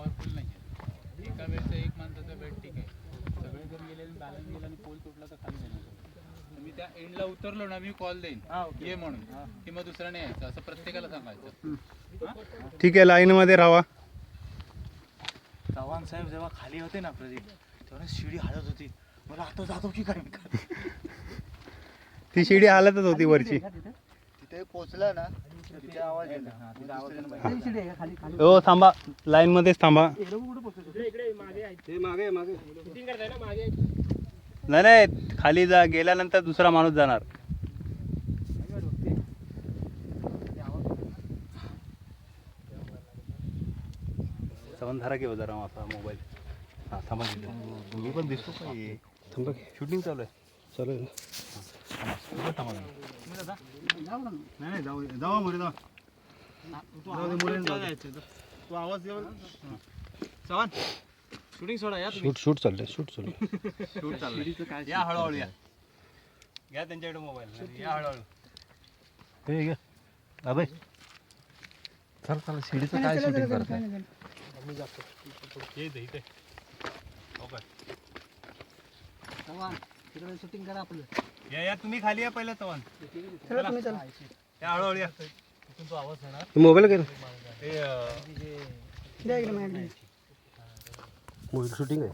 Powerful नाही आहे. एका वेळेस एक माणसाचा वेट ठीक आहे, सगळे जर गेले आणि बॅलन्स गेला आणि पोल तुटला तर खाली जाणार. मी त्या एंडला उतरलो ना, मी कॉल देईन ये म्हणून, की मग दुसरा नाही यायचं असं प्रत्येकाला सांगायचं. ठीक आहे, लाईनमध्ये राहा. चव्हाण साहेब जेव्हा खाली होते ना प्रदीप, तेव्हा शिडी हलत होती. मला आता जातो की काय ती शिडी हालतच होती वरची. तिथे पोहोचला ना, तिथे आवाज येतो. हो थांबा, लाईन मध्येच थांबा. नाही नाही, खाली जा, गेल्यानंतर दुसरा माणूस जाणार. संधारा घेऊ जरा असा मोबाईल. हा थांबा, मी पण दिसतो काय थांबा, शूटिंग चालू आहे. चालेल ना, थांबा. नाही जाऊ जाऊ मध्ये जाऊ. तू आवाज देऊ चव्हाण. शूटिंग सोडा या तुम्ही. शूट चाललंय, शूट चालू. शूट चाललंय. या हळूहळू या, घ्या त्यांच्याकडे मोबाईल, या हळूहळू. हे घे अबे, चल चल, शिडीचं काय शूटिंग करताय? इथे शूटिंग करा आपलं. या तुम्ही खाली या पहिलं चव्हाण. या हळूहळू या. तो आवाज येणार. मोबाईल घे, ते मोबाईल शूटिंग आहे.